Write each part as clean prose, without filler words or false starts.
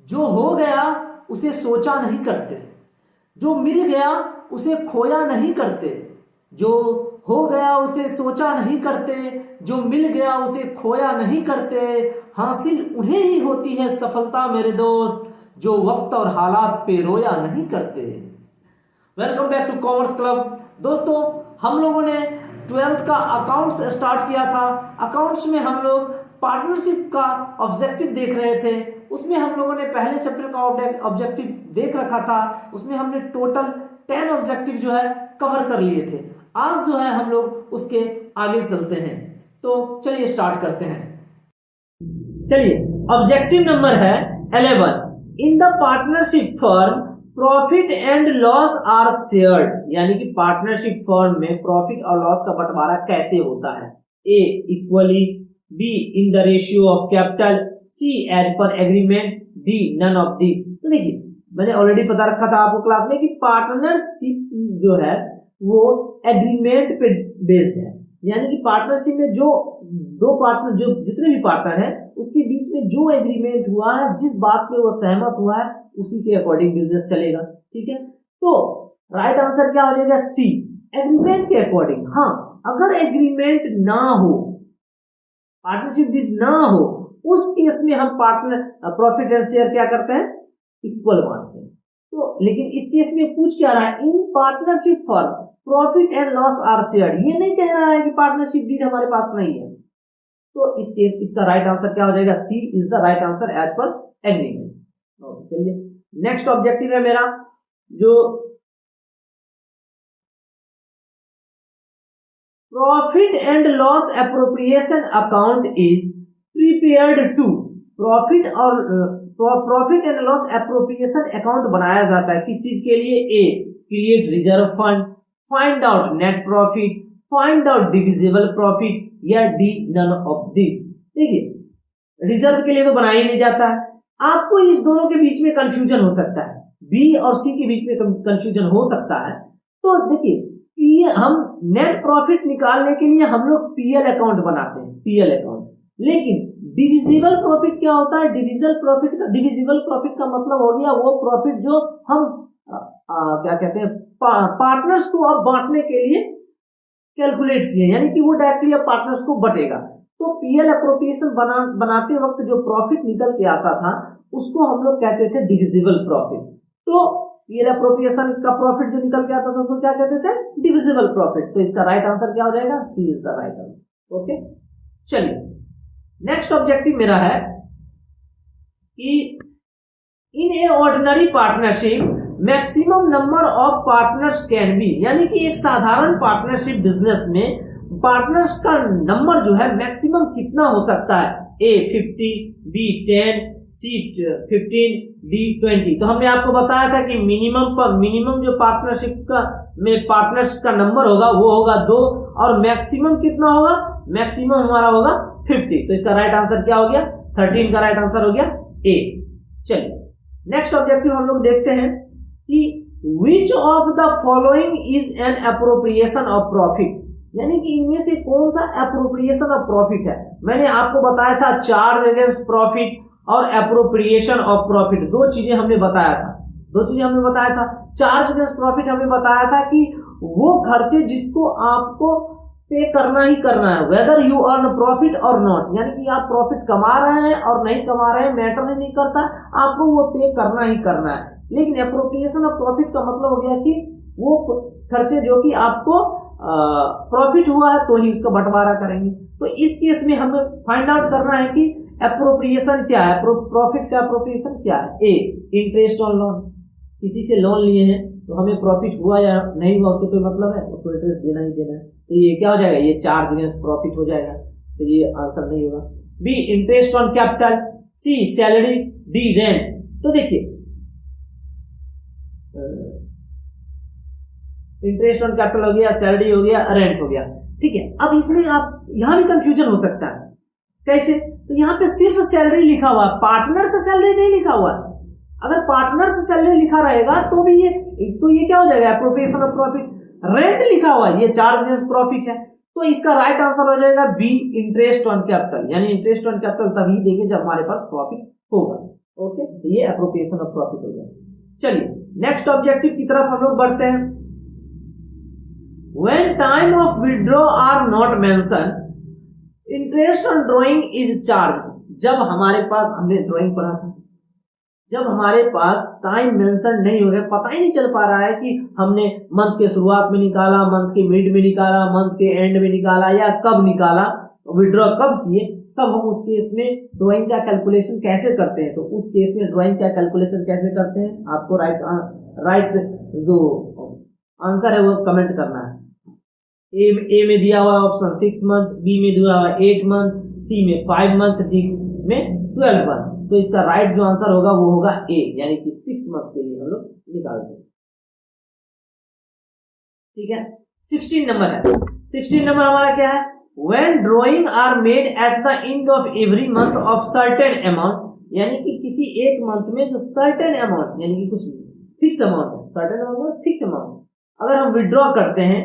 जो हो गया उसे सोचा नहीं करते, जो मिल गया उसे खोया नहीं करते, जो हो गया उसे सोचा नहीं करते, जो मिल गया उसे खोया नहीं करते। हासिल उन्हें ही होती है सफलता मेरे दोस्त, जो वक्त और हालात पे रोया नहीं करते। Welcome back to commerce club. दोस्तों, हम लोगों ने 12th का अकाउंट्स स्टार्ट किया था। अकाउंट्स में हम लोग पार्टनरशिप का ऑब्जेक्टिव देख रहे थे। उसमें हम लोगों ने पहले चैप्टर का ऑब्जेक्टिव देख रखा था। उसमें हमने टोटल 10 ऑब्जेक्टिव जो है कवर कर लिए थे। आज जो है हम लोग उसके आगे चलते हैं। तो चलिए स्टार्ट करते हैं। चलिए, ऑब्जेक्टिव नंबर है 11। In the partnership firm profit and loss are shared, यानी कि पार्टनरशिप फर्म में प्रॉफिट और लॉस का बंटवारा कैसे होता है। A equally, B in the ratio of capital, C as per agreement, D none of the. तो देखिए, मैंने ऑलरेडी बता रखा था आपको क्लास में कि पार्टनरशिप जो है वो एग्रीमेंट पे बेस्ड है, यानी कि पार्टनरशिप में जो दो पार्टनर, जो जितने भी पार्टनर हैं, उसके बीच में जो एग्रीमेंट हुआ है, जिस बात पे वो सहमत हुआ है, उसी के अकॉर्डिंग बिजनेस चलेगा। ठीक है, तो राइट आंसर क्या हो जाएगा? सी, एग्रीमेंट के अकॉर्डिंग। हाँ, अगर एग्रीमेंट ना हो, पार्टनरशिप डीड ना हो, उस केस में हम पार्टनर प्रॉफिट एंड शेयर क्या करते हैं? इक्वल बांटते हैं। तो लेकिन इस केस में पूछ क्या रहा है? In partnership firm profit and loss are shared. ये नहीं कह रहा है कि पार्टनरशिप डीड हमारे पास नहीं है। तो इस केस इसका राइट आंसर क्या हो जाएगा? C is the right answer as per agreement. चलिए, नेक्स्ट ऑब्जेक्टिव है मेरा, जो profit and loss appropriation account is prepared to. Profit और profit and loss appropriation account बनाया जाता है किस चीज के लिए? A create reserve fund, find out net profit, find out divisible profit, या डी नन ऑफ दिस। देखिए, रिजर्व के लिए तो बनाया ही नहीं जाता है। आपको इस दोनों के बीच में कंफ्यूजन हो सकता है, बी और सी के बीच में कंफ्यूजन हो सकता है। तो देखिए, हम नेट प्रॉफिट निकालने के लिए हम लोग पीएल अकाउंट बनाते हैं, पीएल अकाउंट। लेकिन डिविजिबल प्रॉफिट क्या होता है? डिविजिबल प्रॉफिट का मतलब हो गया वो प्रॉफिट जो हम क्या कहते हैं, पार्टनर्स को अब बांटने के लिए कैलकुलेट किए, यानी कि वो डायरेक्टली अब पार्टनर्स को बटेगा। तो पीएल एप्रोप्रिएशन बनाते वक्त जो प्रॉफिट निकल के आता था, उसको हम लोग कहते थे डिविजिबल प्रॉफिट। तो पीएल एप्रोप्रिएशन का प्रॉफिट जो निकल के आता था, उसको क्या कहते थे? Divisible profit. तो इसका राइट आंसर क्या हो जाएगा? C is the right answer. Okay, चलिए, नेक्स्ट ऑब्जेक्टिव मेरा है कि in a ordinary partnership maximum number of partners can be, यानी कि एक साधारण पार्टनरशिप बिजनेस में पार्टनर्स का नंबर जो है मैक्सिमम कितना हो सकता है? A 50, B 10, C 15, D 20। तो हमने आपको बताया था कि मिनिमम जो पार्टनरशिप का में पार्टनर्स का नंबर होगा वो होगा 2, और मैक्सिमम कितना होगा? मैक्सिमम हमारा होगा 50। तो इसका राइट आंसर क्या हो गया? 13 का राइट आंसर हो गया ए। चलिए, नेक्स्ट ऑब्जेक्टिव हम लोग देखते हैं कि which of the following is an appropriation of profit, यानी कि इनमें से कौन सा एप्रोप्रिएशन ऑफ प्रॉफिट है। मैंने आपको बताया था चार्ज अगेंस्ट प्रॉफिट और एप्रोप्रिएशन ऑफ प्रॉफिट, दो चीजें हमने बताया था। चार्ज अगेंस्ट प्रॉफिट हमने बताया था कि वो खर्चे जिसको आपको पे करना ही करना है, वेदर यू अर्न प्रॉफिट और नॉट, यानी कि आप प्रॉफिट कमा रहे हैं और नहीं कमा रहे हैं मैटर नहीं करता, आपको वो पे करना ही करना है। लेकिन एप्रोप्रिएशन ऑफ प्रॉफिट का मतलब हो गया कि वो खर्चे जो कि आपको प्रॉफिट हुआ है तो ही उसका बंटवारा करेंगे। तो इस केस में हमें फाइंड आउट करना है कि एप्रोप्रिएशन क्या है, प्रॉफिट का एप्रोप्रिएशन क्या है। ए इंटरेस्ट ऑन लोन, किसी से लोन लिए हैं तो हमें प्रॉफिट हुआ या नहीं हुआ उससे कोई मतलब है, उसको इंटरेस्ट देना ही देना है। तो ये क्या हो जाएगा? ये चार्ज अगेंस्ट प्रॉफिट हो जाएगा, तो ये आंसर नहीं होगा। B interest on capital, C salary, D rent. तो देखिए, इंटरेस्ट ऑन कैपिटल हो गया, सैलरी हो गया, रेंट हो गया। ठीक है, अब इसमें आप यहां भी कंफ्यूजन हो सकता है। कैसे? तो यहाँ पे सिर्फ सैलरी लिखा हुआ है, पार्टनर से सैलरी नहीं लिखा हुआ है। अगर पार्टनर से सैलरी लिखा रहेगा तो भी ये क्या हो जाएगा? Appropriation of profit. रेंट लिखा हुआ है, ये चार्ज अगेंस्ट प्रॉफिट है। तो इसका राइट आंसर हो जाएगा बी इंटरेस्ट ऑन कैपिटल, यानी इंटरेस्ट ऑन कैपिटल तभी देंगे जब हमारे पास प्रॉफिट होगा। ओके, तो ये एप्रोप्रिएशन ऑफ प्रॉफिट हो गया। चलिए नेक्स्ट ऑब्जेक्टिव की तरफ हम लोग बढ़ते हैं। When time of withdrawal are not mentioned, interest on drawing is charged। जब हमारे पास, हमने ड्राइंग पढ़ा था, जब हमारे पास टाइम मेंशन नहीं हो गया, पता ही नहीं चल पा रहा है कि हमने मंथ के शुरुआत में निकाला, मंथ के मिड में निकाला, मंथ के एंड में निकाला या कब निकाला, विड्रॉ कब किए, तब हम उस केस में ड्राइंग का कैलकुलेशन कैसे करते हैं। तो उस केस में ड्राइंग का कैलकुलेशन कैसे करते हैं, आपको राइट जो आंसर है वो कमेंट करना है। ए में दिया हुआ ऑप्शन 6 मंथ, बी में दिया हुआ 8 मंथ, सी में 5 मंथ, डी में 12 मंथ। तो इसका राइट जो आंसर होगा वो होगा ए, यानी कि 6 मंथ के लिए हम लोग निकालते हैं। ठीक है, 16 नंबर है। 16 नंबर हमारा क्या है, When drawing are made at the end of every month of certain amount, यानी कि किसी एक मंथ में जो certain amount यानी कि कुछ फिक्स अमाउंट है, certain amount फिक्स अमाउंट, अगर हम विड्रॉ करते हैं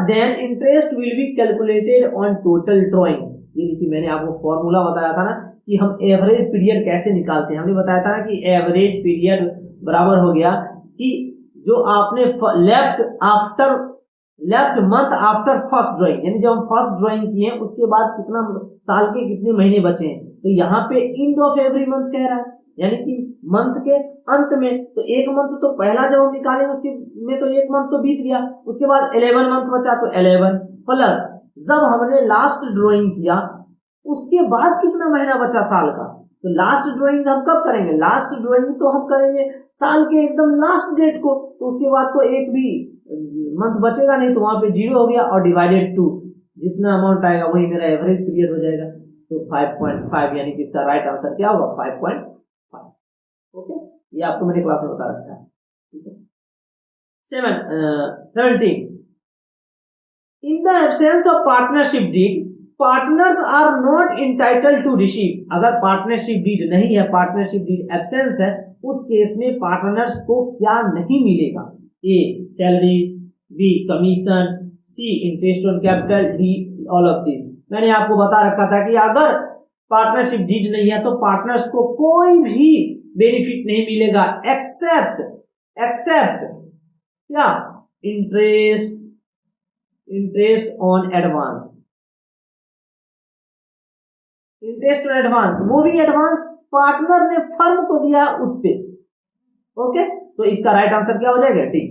then interest will be calculated on total drawing। ये देखिए मैंने आपको फॉर्मूला बताया था ना कि हम एवरेज पीरियड कैसे निकालते हैं। हमने बताया था ना कि एवरेज पीरियड बराबर हो गया कि जो आपने left month after first drawing, यानी जब हम फर्स्ट ड्राइंग किए उसके बाद कितना साल के कितने महीने बचे हैं। तो यहाँ पे एंड ऑफ एवरी मंथ कह रहा है, यानी कि मंथ के अंत में। तो एक मंथ तो पहला जब हम निकालेंगे उसके में तो एक मंथ तो बीत गया, उसके बाद 11 मंथ बचा, तो 11 प्लस जब हमने लास्ट ड्राइंग किया उसके बाद कितना महीना बचा साल का। तो लास्ट ड्राइंग हम कब करेंगे, लास्ट ड्राइंग तो हम करेंगे साल के एकदम लास्ट डेट को, तो उसके बाद तो एक भी मंथ बचेगा नहीं, तो वहां पे 0 हो गया और डिवाइडेड 2, जितना अमाउंट आएगा वही मेरा एवरेज पीरियड हो जाएगा। तो 5.5 यानी कि इसका राइट आंसर क्या होगा, 5.5। ओके, ये आपको मैंने क्लास में बता रखा है। ठीक है, 17 in the absence of partnership deed partners are not entitled to receive. अगर पार्टनरशिप डीड नहीं है, पार्टनरशिप डीड एब्सेंस है, उस केस में पार्टनर्स को क्या नहीं मिलेगा, A salary, B commission, C interest on capital, D all of this. मैंने आपको बता रखा था कि अगर पार्टनरशिप डीड नहीं है तो पार्टनर्स को कोई भी बेनिफिट नहीं मिलेगा एक्सेप्ट क्या, interest on advance, interest on advance, वो भी एडवांस पार्टनर ने फर्म को दिया उस पे। ओके, तो इसका राइट आंसर क्या हो जाएगा, डी।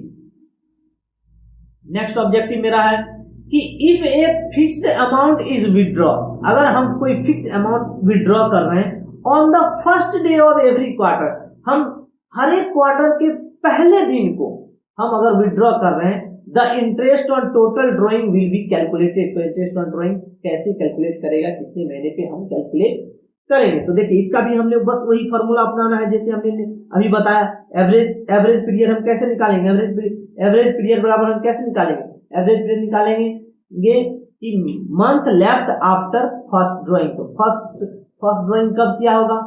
नेक्स्ट ऑब्जेक्टिव मेरा है कि if a fixed amount is withdraw, अगर हम कोई फिक्स अमाउंट विड्रॉ कर रहे हैं on the first day of every quarter, हम हर एक क्वार्टर के पहले दिन को हम अगर विड्रॉ कर रहे हैं, the interest on total drawing will be calculated. तो इंटरेस्ट ऑन ड्रॉइंग कैसे कैलकुलेट करेगा, कितने महीने पे हम कैलकुलेट करेंगे। तो देखिए इसका भी हमने बस वही फॉर्मूला अपनाना है जैसे हमने अभी बताया। एवरेज पीरियड हम कैसे निकालेंगे, एवरेज पीरियड बराबर हम कैसे निकालेंगे, एवरेज पीरियड निकालेंगे कि month left after first drawing. तो फर्स्ट ड्राइंग कब किया होगा,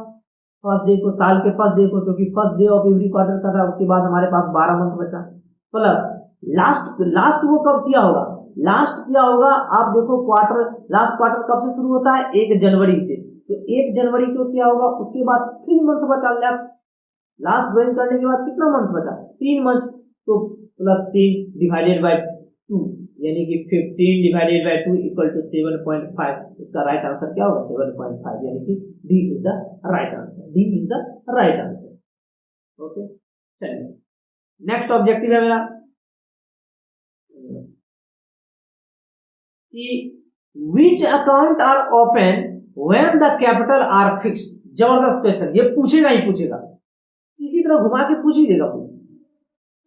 फर्स्ट डे को, साल के फर्स्ट डे को, क्योंकि first day of every quarter का था, उसके बाद हमारे पास 12 मंथ बचा, प्लस लास्ट वो कब किया होगा, लास्ट किया होगा आप देखो लास्ट क्वार्टर कब से शुरू होता है, 1 जनवरी से। तो 1 जनवरी को क्या होगा, उसके बाद 3 मंथ बचा लेफ्ट, लास्ट ड्राइंग करने के बाद कितना मंथ बचा, 3 मंथ। तो प्लस 3 डिवाइडेड बाय 2 यानी कि 15 डिवाइडेड बाय 2 इक्वल टू 7.5। इसका राइट आंसर क्या होगा, 7.5, यानी कि D is the right answer, D is the right answer. Okay, चलिए नेक्स्ट ऑब्जेक्टिव है मेरा कि which account are open when the capital are fixed। जबरदस्त क्वेश्चन, ये पूछेगा ही पूछेगा, इसी तरह घुमा के पूछ ही देगा,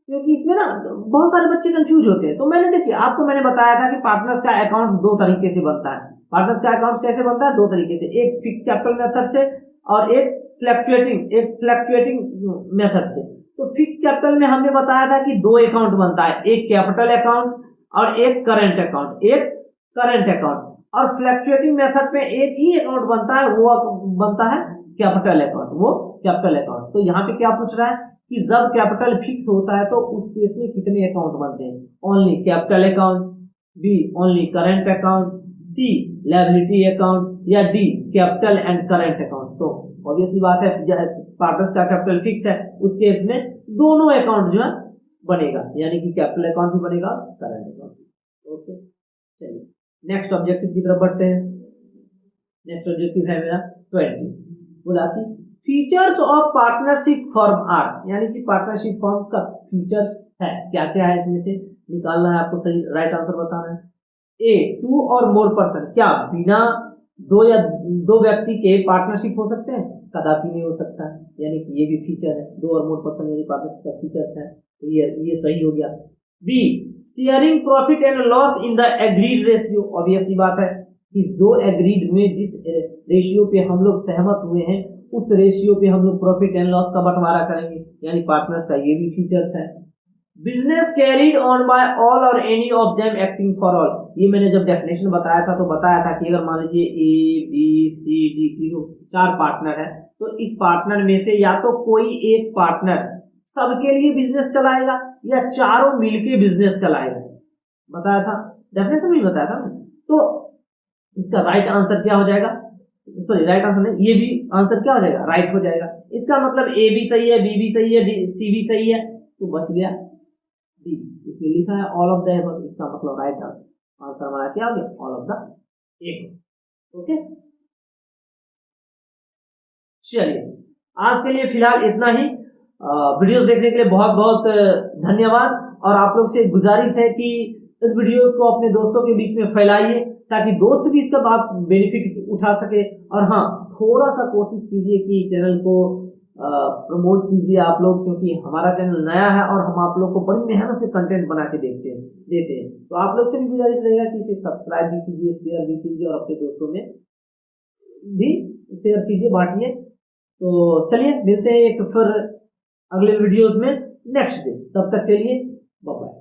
क्योंकि इसमें ना बहुत सारे बच्चे कंफ्यूज होते हैं। तो मैंने बताया था कि पार्टनर्स का अकाउंट 2 तरीके से बनता है। पार्टनर्स का अकाउंट कैसे बनता है, 2 तरीके से, एक फिक्स कैपिटल मेथड से और एक फ्लक्चुएटिंग मेथड से। तो फिक्स कैपिटल में हमने बताया था कि 2 अकाउंट बनता है, एक कैपिटल अकाउंट और एक करंट अकाउंट, और फ्लक्चुएटिंग मेथड में एक ही अकाउंट बनता है, वो बनता है कैपिटल अकाउंट। तो यहाँ पे क्या पूछ रहा है कि जब कैपिटल फिक्स होता है तो उस केस में कितने अकाउंट बनते हैं, only capital account, B only current account, C liability account, या D capital and current account. तो ऑब्वियसली बात है पार्टनर्स का कैपिटल फिक्स है, उस केस में दोनों अकाउंट जो है बनेगा, यानी कि कैपिटल अकाउंट भी बनेगा, करंट अकाउंट भी। ओके, चलिए नेक्स्ट ऑब्जेक्टिव की तरफ बढ़ते हैं। नेक्स्ट ऑब्जेक्टिव है मेरा 20, बोला कि features of partnership firm are, यानी कि पार्टनरशिप फर्म का फीचर्स है, क्या क्या है इसमें से निकालना है आपको, सही राइट आंसर बताना है। ए, 2 और मोर पर्सन, क्या बिना दो या दो व्यक्ति के पार्टनरशिप हो सकते हैं? कदापि नहीं हो सकता है, यानी कि ये भी फीचर है, 2 और मोर पर्सन यानी पार्टनरशिप का फीचर्स है, तो ये सही हो गया। B, sharing profit and loss in the agreed ratio, obvious सी बात है कि जो एग्रीड में जिस रेशियो पे हम लोग सहमत हुए हैं उस रेशियो पे हम लोग प्रॉफिट एंड लॉस का बंटवारा करेंगे, यानी पार्टनर्स का ये भी फीचर्स है। Business carried on by all और any of them acting for all, ये मैंने जब डेफिनेशन बताया था तो बताया था कि अगर मान लीजिए ए बी सी डी तीनों 4 पार्टनर है, तो इस पार्टनर में से या तो कोई एक पार्टनर सबके लिए बिजनेस चलाएगा या चारों मिलके बिजनेस चलाएगा, बताया था, डेफिनेशन में बताया था ना। तो इसका राइट आंसर क्या हो जाएगा, सॉरी राइट आंसर नहीं, ये भी आंसर क्या हो जाएगा, राइट हो जाएगा। इसका मतलब ए भी सही है, बी भी सही है, सी भी सही है, तो बच गया डी। इसमें लिखा है ऑल ऑफ द एबव, इसका मतलब राइट आंसर हमारा क्या हो गया, all of the above. Okay, चलिए आज के लिए फिलहाल इतना ही। वीडियोस देखने के लिए बहुत बहुत धन्यवाद, और आप लोग से गुजारिश है कि इस वीडियोस को अपने दोस्तों के बीच में फैलाइए ताकि दोस्त भी इसका बेनिफिट उठा सके। और हाँ, थोड़ा सा कोशिश कीजिए कि चैनल को प्रमोट कीजिए आप लोग, क्योंकि हमारा चैनल नया है और हम आप लोग को बड़ी मेहनत से कंटेंट बना के देते हैं। तो आप लोग से भी गुजारिश रहेगा कि इसे सब्सक्राइब भी कीजिए, शेयर भी कीजिए और अपने दोस्तों में भी शेयर कीजिए, बांटिए। तो चलिए मिलते हैं एक फिर अगले वीडियोस में नेक्स्ट डे, तब तक के लिए बाय बाय।